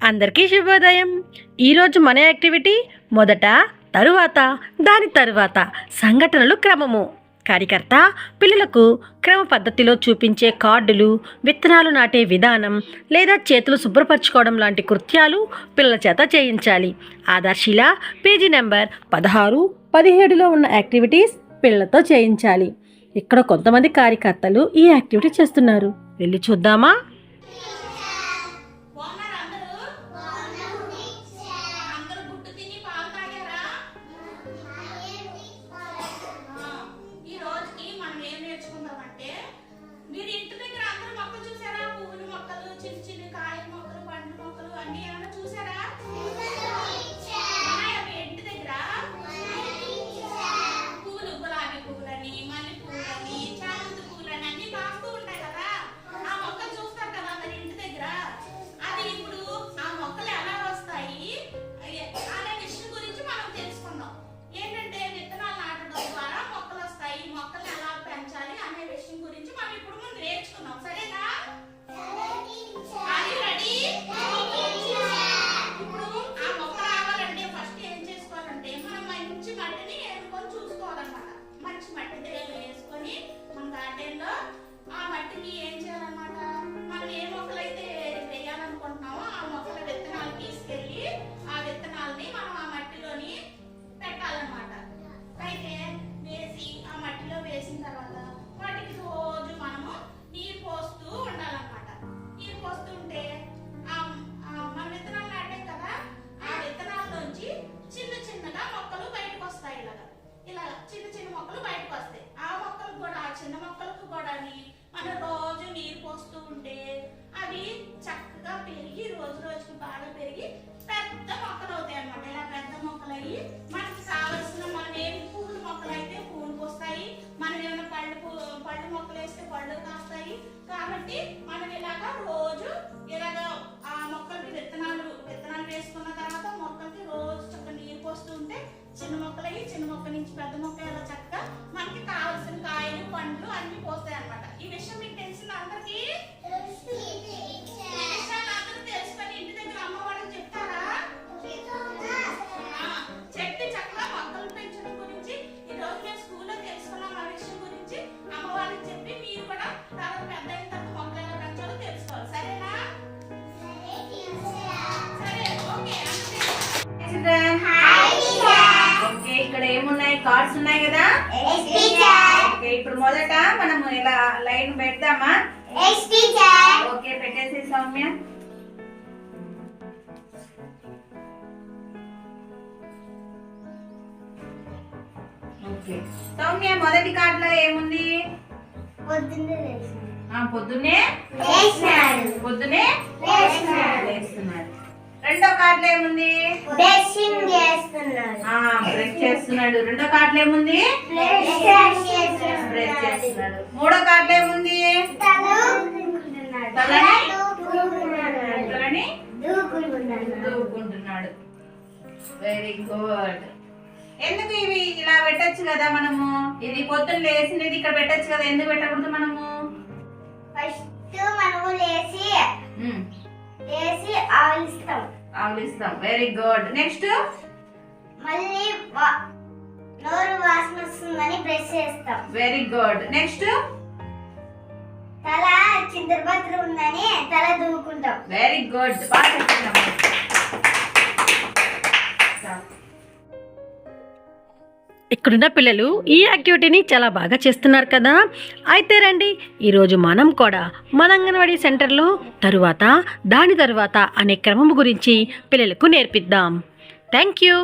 అందరికీ శుభోదయం. ఈరోజు మన యాక్టివిటీ మొదట, తరువాత, దాని తరువాత సంఘటనలు క్రమము. కార్యకర్త పిల్లలకు క్రమ పద్ధతిలో చూపించే కార్డులు, విత్తనాలు నాటే విధానం లేదా చేతులు శుభ్రపరచుకోవడం లాంటి కృత్యాలు పిల్లల చేత చేయించాలి. ఆదర్శిలా పేజీ నెంబర్ 16, 17లో ఉన్న యాక్టివిటీస్ పిల్లలతో చేయించాలి. ఇక్కడ కొంతమంది కార్యకర్తలు ఈ యాక్టివిటీ చేస్తున్నారు. వెళ్ళి చూద్దామా? కాబట్టి మనం ఇలాగా రోజు ఇలాగా ఆ మొక్కలకి విత్తనాలు వేసుకున్న తర్వాత మొక్కలకి రోజు చక్కగా నీరు పోస్తూ ఉంటే చిన్న మొక్క నుంచి పెద్ద మొక్క ఇలా చక్కగా మనకి కావాల్సిన కాయలు, పండ్లు అన్ని పోస్తాయి అన్నమాట. ఈ విషయం మీకు తెలిసింది అందరికీ? అందరూ తెలుసుకొని ఇంటి దగ్గర అమ్మ వాళ్ళకి చెప్తారా? చెప్పి చక్కగా మొక్కలు పెంచడం గురించి ఈ రోజు నేను స్కూల్లో తెలుసుకున్నాం. ఆ విషయం గురించి అమ్మ వాళ్ళకి చెప్పి మీరు కూడా తర్వాత పెద్ద అయిన తర్వాత మొక్కలు ఎలా పెంచాలో తెలుసుకోవాలి. సరేనా? సరే, ఓకే. ఓకే, ఇక్కడ ఏమున్నాయి? కార్డ్స్ ఉన్నాయి కదా. ఓకే, ఇప్పుడు మొదట మనము ఇలా లైన్ పెడదామా? ఓకే, పెట్టేసి సౌమ్య. ఓకే సౌమ్య, మొదటి కార్డ్ లో ఏముంది? పొద్దున్నే లేస్తున్నాడు. రెండో కార్డులో ఏముంది? బ్రష్ చేస్తున్నాడు. రెండో కార్డులో ఏముంది? బ్రష్ చేస్తున్నాడు. మూడో కార్డులో ఏముంది? తలని దూకుంటున్నాడు. Very good. ఎందుకు ఇవి ఇలా పెట్టచ్చు కదా మనము? ఇది పొద్దున్న లేచినది ఇక్కడ పెట్టచ్చు కదా, ఎందుకు పెట్టకూడదు మనము? ఫస్ట్ మనము లేచి ఆవులిస్తాం. Very good. నెక్స్ట్ మళ్ళీ నోరు వాసన వస్తుందని బ్రష్ చేస్తాం. Very good. నెక్స్ట్ తల చిందరబద్ర ఉందని తల దూకుంటాం. Very good. బాగా చెప్తున్నాం. ఇక్కడున్న పిల్లలు ఈ యాక్టివిటీని చాలా బాగా చేస్తున్నారు కదా. అయితే రండి, ఈరోజు మనం కూడా మన అంగన్వాడీ సెంటర్లో తరువాత, దాని తరువాత అనే క్రమం గురించి పిల్లలకు నేర్పిద్దాం. Thank you.